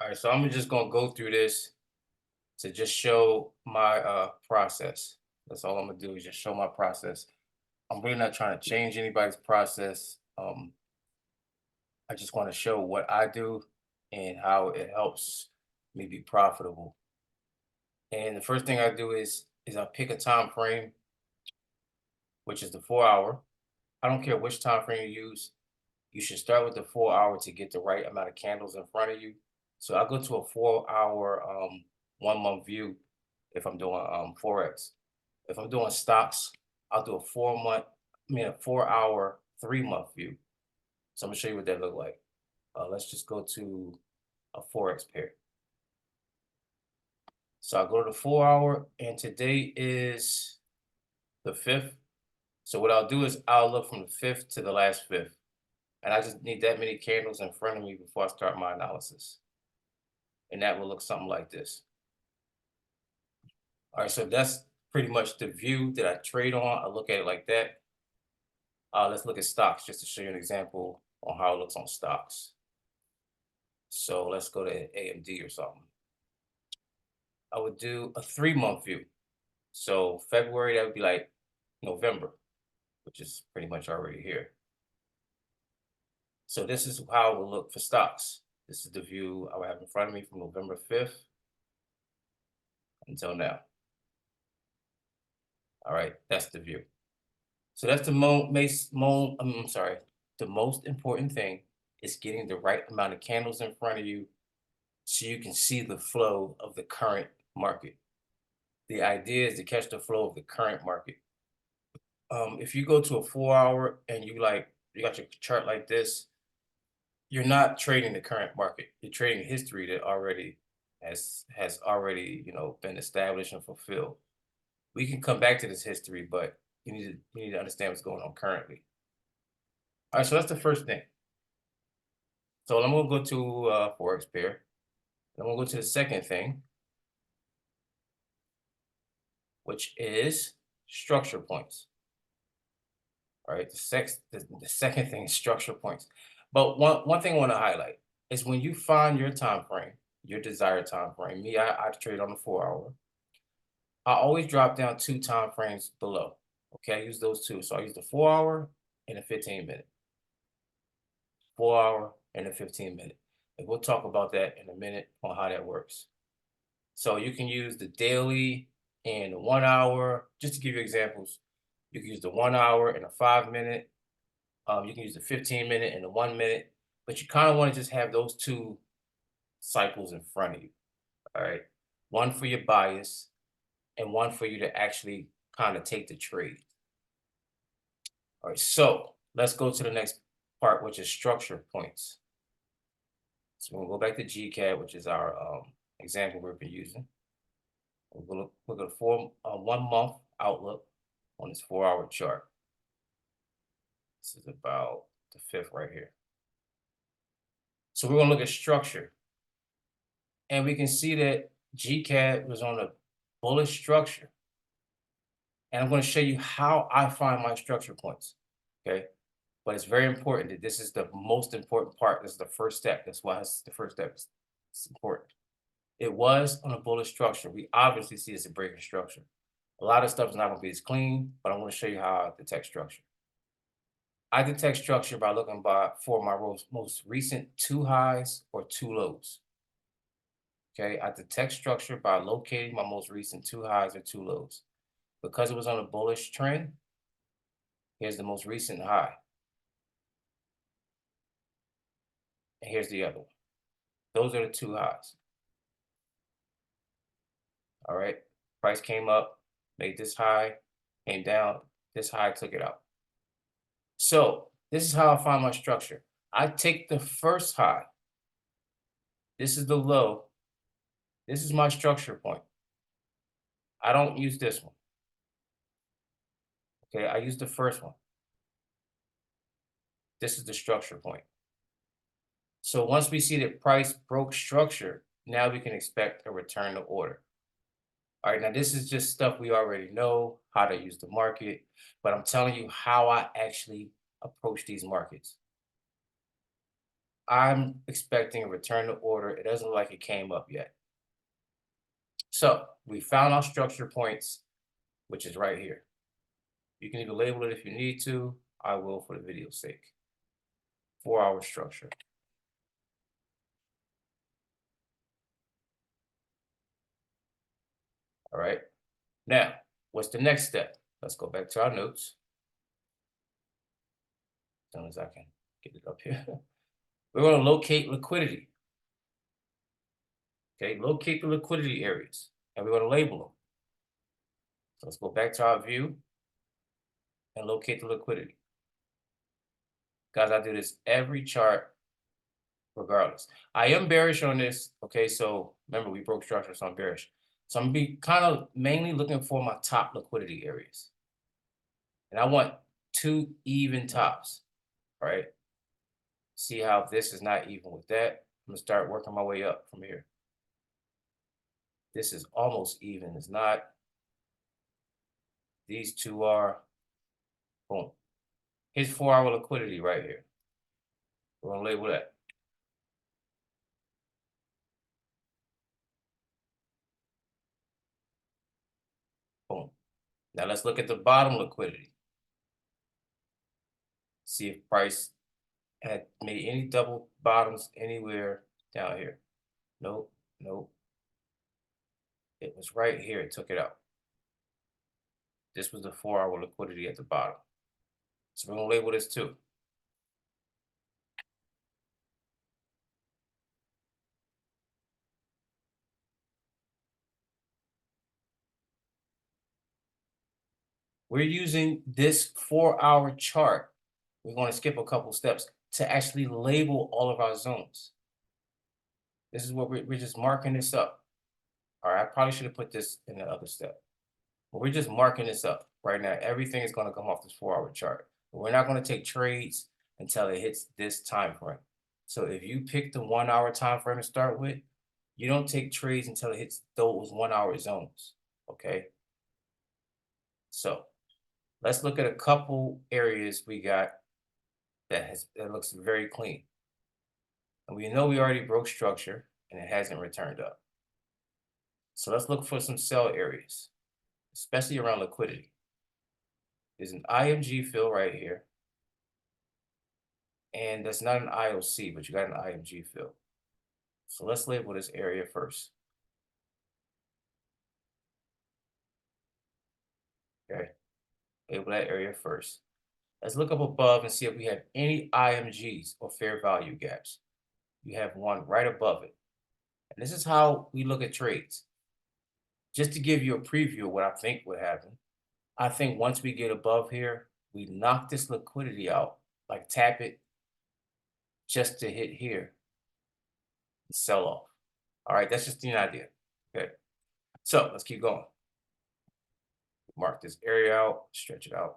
All right, so I'm just gonna go through this to just show my process. That's all I'm gonna do is just show my process. I'm really not trying to change anybody's process. I just want to show what I do and how it helps me be profitable. And the first thing I do is I pick a time frame, which is the 4 hour. I don't care which time frame you use. You should start with the 4 hour to get the right amount of candles in front of you. So I go to a 4 hour 1 month view if I'm doing Forex. If I'm doing stocks, I'll do a 4 hour 3 month view. So I'm gonna show you what that look like. Let's just go to a Forex pair. So I go to the 4 hour and today is the fifth. So what I'll do is I'll look from the fifth to the last fifth. And I just need that many candles in front of me before I start my analysis. And that will look something like this. All right, so that's pretty much the view that I trade on. I look at it like that. Let's look at stocks just to show you an example on how it looks on stocks. So let's go to AMD or something. I would do a 3 month view. So February, that would be like November, which is pretty much already here. So this is how it will look for stocks. This is the view I would have in front of me from November 5th until now. All right, that's the view. So that's the most important thing is getting the right amount of candles in front of you so you can see the flow of the current market. The idea is to catch the flow of the current market. If you go to a 4 hour and you got your chart like this, you're not trading the current market. You're trading history that already has already been established and fulfilled. We can come back to this history, but you need to understand what's going on currently. All right, so that's the first thing. So I'm gonna go to Forex pair. I'm gonna go to the second thing, which is structure points. All right, the second thing is structure points. But one thing I want to highlight is when you find your time frame, your desired time frame. Me, I trade on the 4 hour. I always drop down two time frames below. Okay, I use those two. So I use the 4 hour and the 15 minute. 4 hour and the 15 minute. And we'll talk about that in a minute on how that works. So you can use the daily and the 1 hour, just to give you examples. You can use the 1 hour and a 5 minute. You can use the 15 minute and the 1 minute, but you kind of want to just have those two cycles in front of you. All right. One for your bias and one for you to actually kind of take the trade. All right. So let's go to the next part, which is structure points. So we'll go back to GCAD, which is our example we've been using. We're going to look at 1 month outlook on this 4 hour chart. This is about the fifth right here. So we're going to look at structure. And we can see that GCAD was on a bullish structure. And I'm going to show you how I find my structure points. Okay. But it's very important that this is the most important part. This is the first step. That's why it's the first step. It's important. It was on a bullish structure. We obviously see it's a breaking structure. A lot of stuff is not going to be as clean, but I'm going to show you how I detect structure. I detect structure by looking for my most recent two highs or two lows. Okay, I detect structure by locating my most recent two highs or two lows. Because it was on a bullish trend, here's the most recent high. And here's the other one. Those are the two highs. All right. Price came up, made this high, came down. This high took it out. So this is how I find my structure. I take the first high. This is the low. This is my structure point. I don't use this one. Okay, I use the first one. This is the structure point. So once we see that price broke structure, now we can expect a return to order. All right, now this is just stuff we already know, how to use the market, but I'm telling you how I actually approach these markets. I'm expecting a return to order. It doesn't look like it came up yet. So we found our structure points, which is right here. You can even label it if you need to. I will for the video's sake. 4-hour structure. All right. Now, what's the next step? Let's go back to our notes. As soon as I can get it up here. We're going to locate liquidity. Okay, locate the liquidity areas, and we're going to label them. So let's go back to our view and locate the liquidity. Guys, I do this every chart regardless. I am bearish on this. Okay, so remember we broke structure, so I'm bearish. So I'm gonna be kind of mainly looking for my top liquidity areas. And I want 2 even tops, right? See how this is not even with that. I'm gonna start working my way up from here. This is almost even, it's not. These two are, boom. Here's 4-hour liquidity right here. We're gonna label that. Boom. Now let's look at the bottom liquidity. See if price had made any double bottoms anywhere down here. Nope, nope. It was right here, it took it out. This was the 4-hour liquidity at the bottom. So we're gonna label this too. We're using this 4-hour chart. We're gonna skip a couple steps to actually label all of our zones. This is what we're just marking this up. All right, I probably should have put this in the other step. But we're just marking this up right now. Everything is gonna come off this 4-hour chart. But we're not gonna take trades until it hits this time frame. So if you pick the 1-hour time frame to start with, you don't take trades until it hits those 1-hour zones. Okay. So let's look at a couple areas we got that looks very clean. And we know we already broke structure and it hasn't returned up. So let's look for some sell areas, especially around liquidity. There's an IMG fill right here. And that's not an IOC, but you got an IMG fill. So let's label this area first. Okay. Label that area first. Let's look up above and see if we have any IMGs or fair value gaps. You have one right above it. And this is how we look at trades. Just to give you a preview of what I think would happen. I think once we get above here, we knock this liquidity out, like tap it just to hit here and sell off. All right, that's just an idea. Okay. So let's keep going. Mark this area out, stretch it out.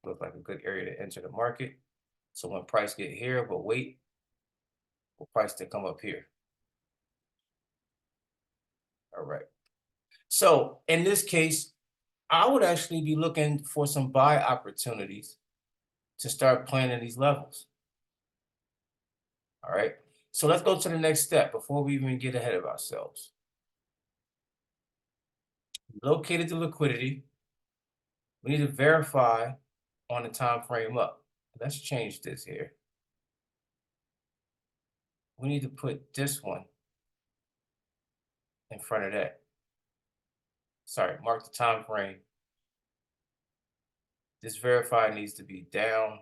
Look like a good area to enter the market. So when price get here, we'll wait for price to come up here. All right. So in this case, I would actually be looking for some buy opportunities to start playing in these levels. All right. So let's go to the next step before we even get ahead of ourselves. Located the liquidity. We need to verify on the time frame up. Let's change this here. We need to put this one in front of that. Sorry, mark the time frame. This verify needs to be down.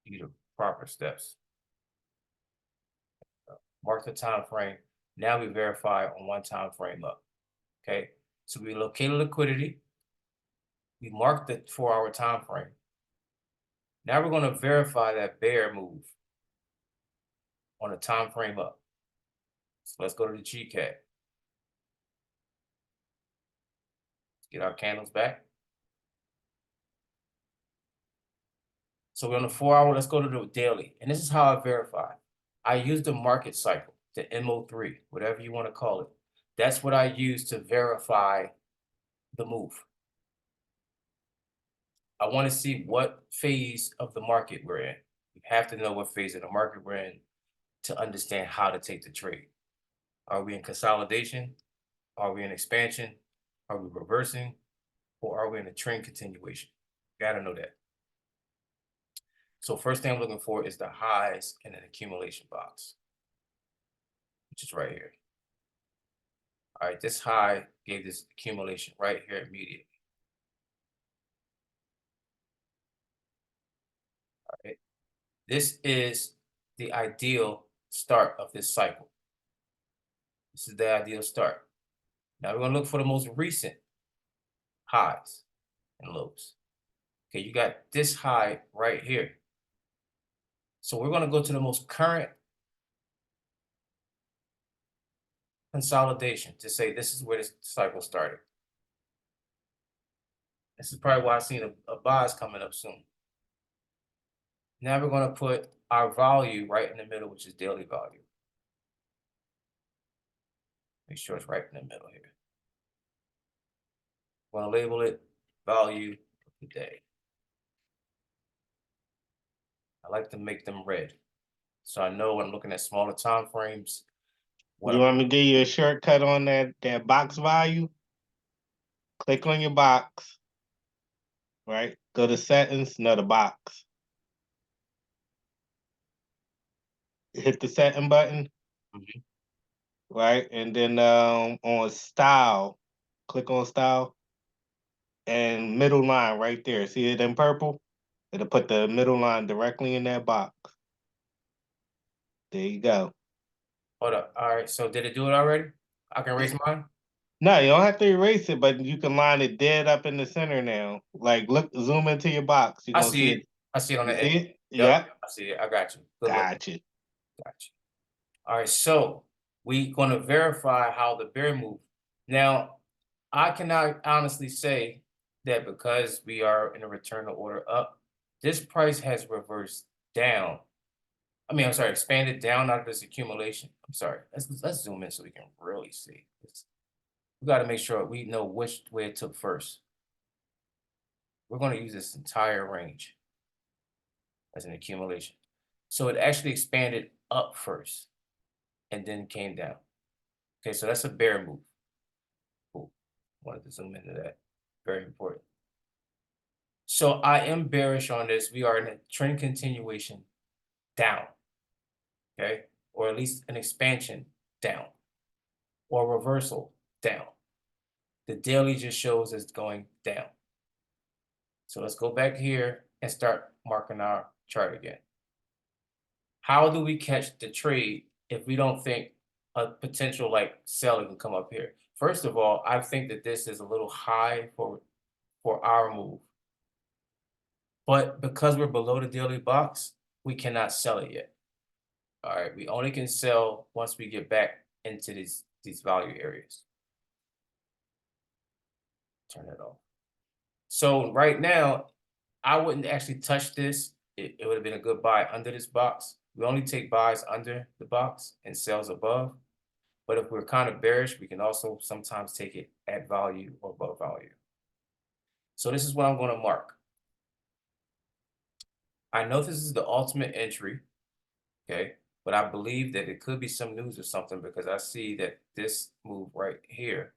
Do the proper steps. Mark the time frame. Now we verify on one time frame up. Okay, so we located liquidity. We marked the 4-hour time frame. Now we're going to verify that bear move on the time frame up. So let's go to the GCAT. Let's get our candles back. So we're on the 4-hour. Let's go to the daily. And this is how I verify. I use the market cycle, the MO3, whatever you want to call it. That's what I use to verify the move. I want to see what phase of the market we're in. You have to know what phase of the market we're in to understand how to take the trade. Are we in consolidation? Are we in expansion? Are we reversing? Or are we in a trend continuation? Got to know that. So first thing I'm looking for is the highs in an accumulation box, which is right here. All right, this high gave this accumulation right here immediately. All right, this is the ideal start of this cycle. This is the ideal start. Now we're gonna look for the most recent highs and lows. Okay, you got this high right here. So we're gonna go to the most current consolidation to say this is where this cycle started. This is probably why I seen a buys coming up soon. Now we're going to put our value right in the middle, which is daily value. Make sure it's right in the middle here. I'm going to label it value of the day. I like to make them red, so I know when I'm looking at smaller time frames. You want me to give you a shortcut on that box value? Click on your box, right? Go to settings, the box. Hit the setting button, right? And then on style, click on style and middle line right there. See it in purple? It'll put the middle line directly in that box. There you go. Hold up. All right. So did it do it already? I can erase mine? No, you don't have to erase it, but you can line it dead up in the center now. Like, look, zoom into your box. You're I gonna see see it. it. I see it on You the see end. it? Yep. Yep. I see it. I got you. Good look. Gotcha. Gotcha. All right. So we're going to verify how the bear moved. Now, I cannot honestly say that because we are in a return to order up, this price has reversed down. I'm sorry, expanded down out of this accumulation. I'm sorry. Let's zoom in so we can really see. We got to make sure we know which way it took first. We're going to use this entire range as an accumulation. So it actually expanded up first and then came down. Okay, so that's a bear move. Cool. Wanted to zoom into that. Very important. So I am bearish on this. We are in a trend continuation down, okay? Or at least an expansion down or reversal down. The daily just shows it's going down. So let's go back here and start marking our chart again. How do we catch the trade if we don't think a potential like selling can come up here? First of all, I think that this is a little high for our move. But because we're below the daily box, we cannot sell it yet. All right, we only can sell once we get back into these value areas. Turn it off. So right now, I wouldn't actually touch this. It would have been a good buy under this box. We only take buys under the box and sells above. But if we're kind of bearish, we can also sometimes take it at value or above value. So this is what I'm going to mark. I know this is the ultimate entry, okay? But I believe that it could be some news or something because I see that this move right here,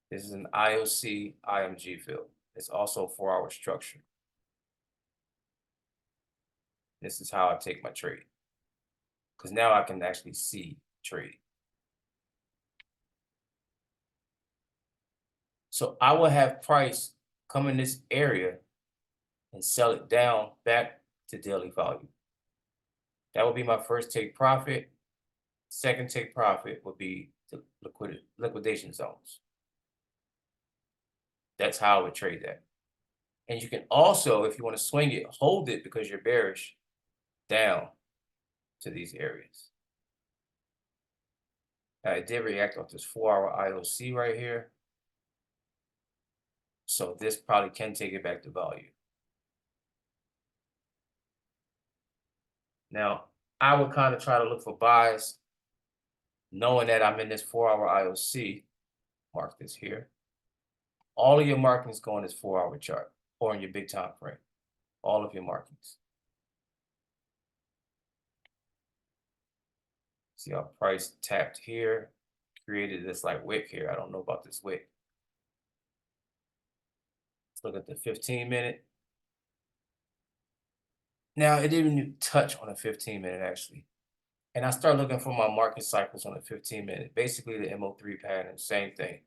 this is an IOC IMG field. It's also a 4-hour structure. This is how I take my trade. Because now I can actually see trade. So I will have price come in this area and sell it down back to daily value. That would be my first take profit. Second take profit would be the liquidation zones. That's how I would trade that. And you can also, if you want to swing it, hold it because you're bearish down to these areas. Now, it did react off this 4-hour IOC right here. So this probably can take it back to value. Now, I would kind of try to look for buys, knowing that I'm in this 4-hour IOC. Mark this here. All of your markings go on this 4-hour chart or in your big time frame. All of your markings. See how price tapped here, created this like wick here. I don't know about this wick. Let's look at the 15-minute. Now it didn't even touch on a 15-minute actually. And I start looking for my market cycles on the 15-minute. Basically the MO3 pattern, same thing.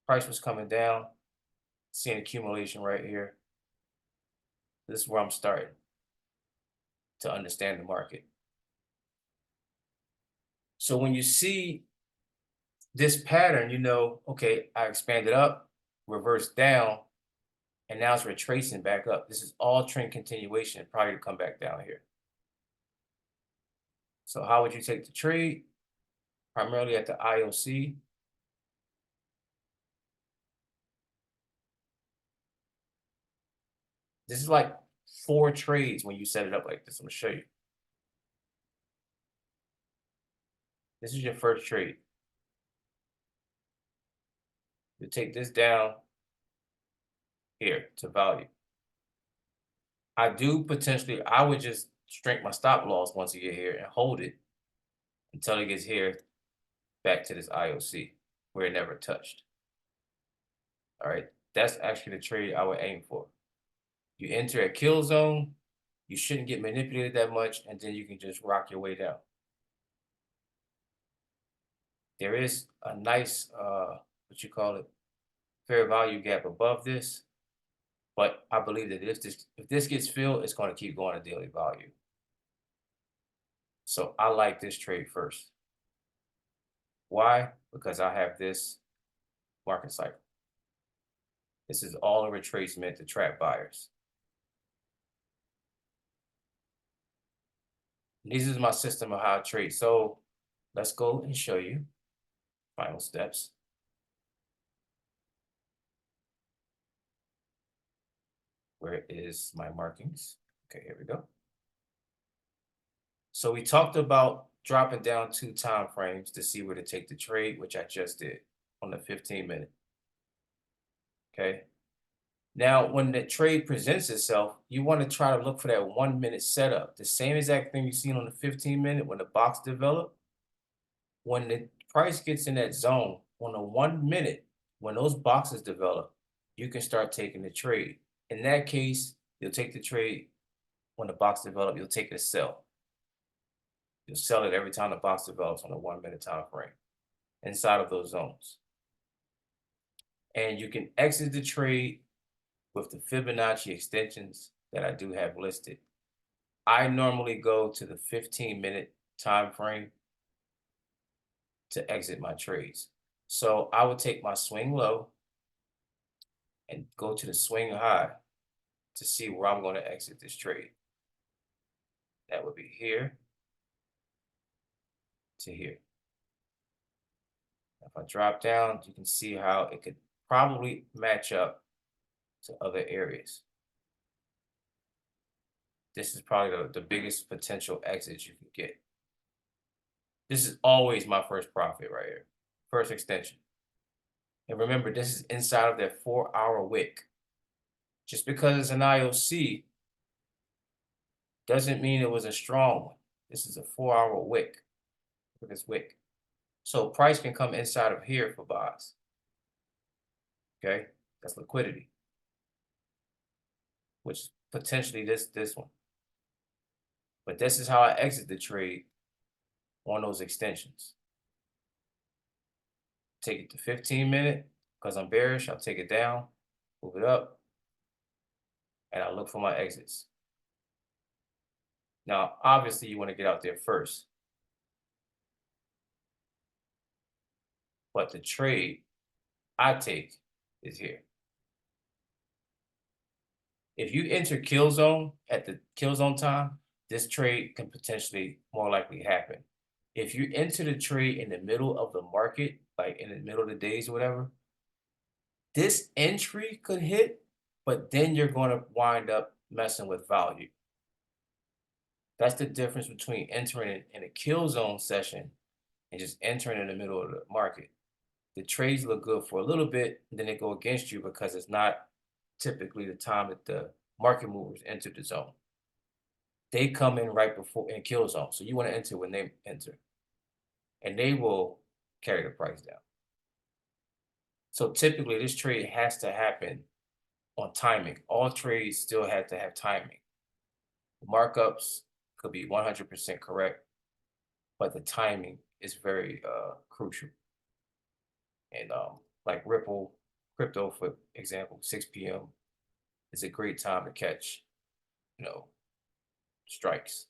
Price was coming down, seeing accumulation right here. This is where I'm starting to understand the market. So when you see this pattern, you know, okay, I expanded up, reversed down, and now it's retracing back up. This is all trend continuation, probably to come back down here. So how would you take the trade? Primarily at the IOC. This is like 4 trades when you set it up like this. I'm gonna show you. This is your first trade. You take this down here to value. I would just shrink my stop loss once you get here and hold it until it gets here back to this IOC where it never touched. All right, that's actually the trade I would aim for. You enter a kill zone, you shouldn't get manipulated that much, and then you can just rock your way down. There is a nice, what you call it, fair value gap above this, but I believe that if this gets filled, it's going to keep going to daily value. So I like this trade first. Why? Because I have this market cycle. This is all a retracement to trap buyers. And this is my system of how I trade. So let's go and show you final steps. Where is my markings? Okay, here we go. So we talked about dropping down 2 time frames to see where to take the trade, which I just did on the 15-minute. Okay. Now, when the trade presents itself, you want to try to look for that 1-minute setup. The same exact thing you've seen on the 15-minute when the box developed. When the price gets in that zone on the 1-minute, when those boxes develop, you can start taking the trade. In that case, you'll take the trade when the box develops, you'll take it to sell. You'll sell it every time the box develops on a 1-minute time frame inside of those zones. And you can exit the trade with the Fibonacci extensions that I do have listed. I normally go to the 15-minute time frame to exit my trades. So I would take my swing low and go to the swing high to see where I'm going to exit this trade. That would be here to here. If I drop down, you can see how it could probably match up to other areas. This is probably the biggest potential exit you can get. This is always my first profit right here. First extension. And remember, this is inside of that 4-hour wick. Just because it's an IOC doesn't mean it was a strong one. This is a 4-hour wick. Look at this wick. So price can come inside of here for buys. Okay, that's liquidity. Which potentially this one. But this is how I exit the trade on those extensions. Take it to 15-minute because I'm bearish. I'll take it down, move it up, and I look for my exits. Now, obviously, you want to get out there first. But the trade I take is here. If you enter kill zone at the kill zone time, this trade can potentially more likely happen. If you enter the trade in the middle of the market, like in the middle of the days or whatever, this entry could hit, but then you're going to wind up messing with value. That's the difference between entering in a kill zone session and just entering in the middle of the market. the trades look good for a little bit, and then they go against you because it's not typically the time that the market movers enter the zone. They come in right before in kill zone. So you want to enter when they enter, and they will carry the price down. So typically, this trade has to happen on timing. All trades still have to have timing. Markups could be 100% correct, but the timing is very crucial. And like Ripple crypto, for example, 6 p.m. is a great time to catch, you know, strikes.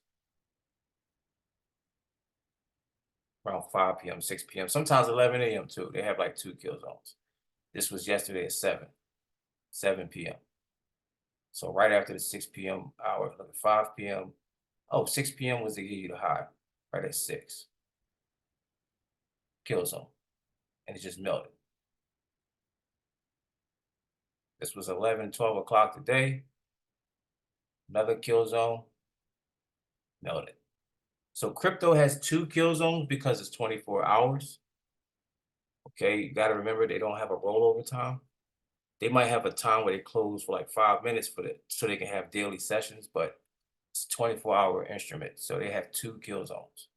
Around 5 p.m., 6 p.m., sometimes 11 a.m. too. They have like 2 kill zones. This was yesterday at 7 p.m. So right after the 6 p.m. hour, look at 5 p.m. Oh, 6 p.m. was the high, right at 6 kill zone, and it just melted. This was 11, 12 o'clock today. Another kill zone, melted. So crypto has 2 kill zones because it's 24 hours. Okay, you got to remember they don't have a rollover time. They might have a time where they close for like 5 minutes so they can have daily sessions, but it's a 24-hour instrument, so they have 2 kill zones.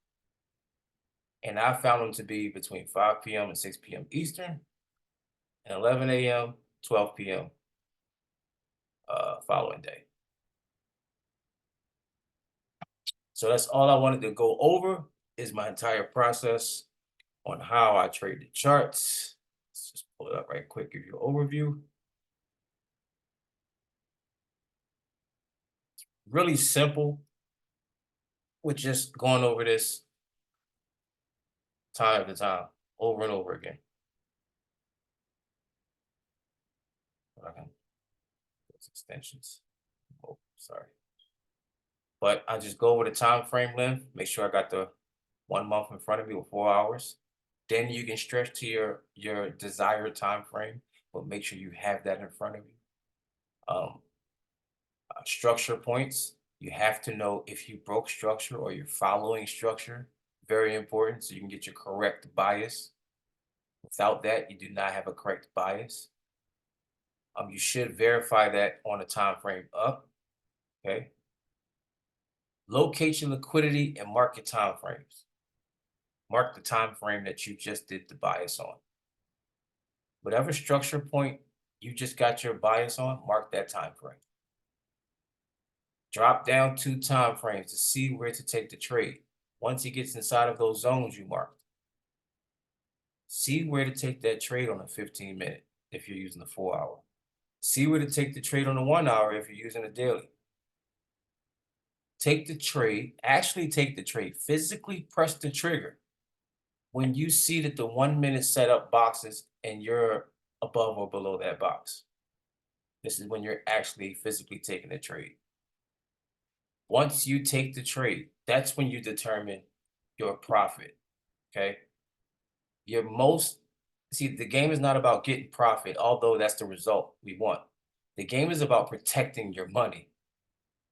And I found them to be between 5 p.m. and 6 p.m. Eastern, and 11 a.m., 12 p.m. Following day. So that's all I wanted to go over is my entire process on how I trade the charts. Let's just pull it up right quick, give you an overview. Really simple with just going over this time to time, over and over again. Okay. Those extensions. Oh, sorry. But I just go over the time frame length, make sure I got the 1 month in front of me with 4 hours. Then you can stretch to your desired time frame, but make sure you have that in front of you. Structure points. You have to know if you broke structure or you're following structure. Very important, so you can get your correct bias. Without that, you do not have a correct bias. You should verify that on a time frame up. Okay. Locate your liquidity and market time frames. Mark the time frame that you just did the bias on. Whatever structure point you just got your bias on, mark that time frame. Drop down 2 time frames to see where to take the trade. Once it gets inside of those zones you marked, see where to take that trade on a 15-minute if you're using the 4-hour. See where to take the trade on the 1 hour if you're using a daily. Take the trade, actually take the trade, physically press the trigger when you see that the 1 minute setup boxes and you're above or below that box. This is when you're actually physically taking the trade. Once you take the trade, that's when you determine your profit. Okay. The game is not about getting profit, although that's the result we want. The game is about protecting your money.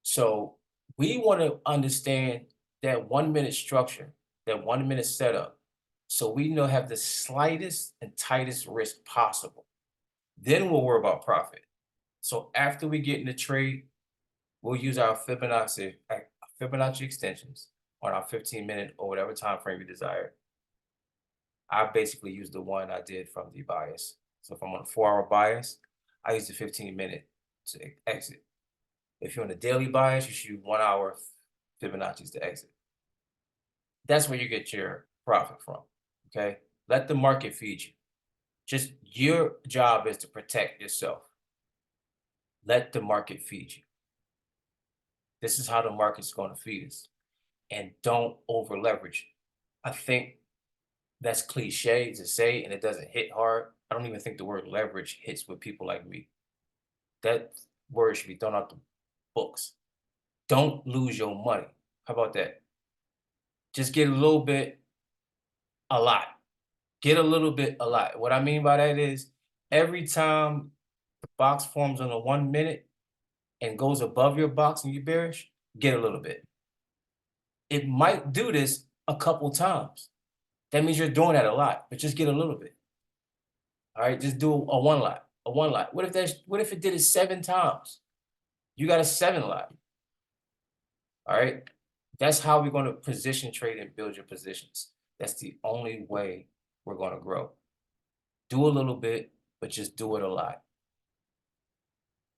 So we want to understand that 1 minute structure, that 1 minute setup, so we have the slightest and tightest risk possible. Then we'll worry about profit. So after we get in the trade, we'll use our Fibonacci extensions on our 15-minute or whatever time frame you desire. I basically use the one I did from the bias. So if I'm on a 4-hour bias, I use the 15-minute to exit. If you're on a daily bias, you should use 1 hour Fibonacci's to exit. That's where you get your profit from. Okay. Let the market feed you. Just your job is to protect yourself. Let the market feed you. This is how the market's going to feed us. And don't over leverage. I think that's cliche to say, and it doesn't hit hard. I don't even think the word leverage hits with people like me. That word should be thrown out the books. Don't lose your money. How about that? Just get a little bit, a lot. Get a little bit, a lot. What I mean by that is every time the box forms on a 1 minute and goes above your box and you bearish, get a little bit. It might do this a couple times. That means you're doing that a lot, but just get a little bit. All right, just do a one lot, a one lot. What if it did it 7 times? You got a 7 lot. All right. That's how we're going to position trade and build your positions. That's the only way we're going to grow. Do a little bit, but just do it a lot.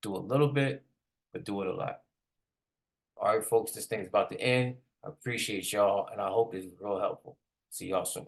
Do a little bit, but do it a lot. All right, folks, this thing's about to end. I appreciate y'all, and I hope this is real helpful. See y'all soon.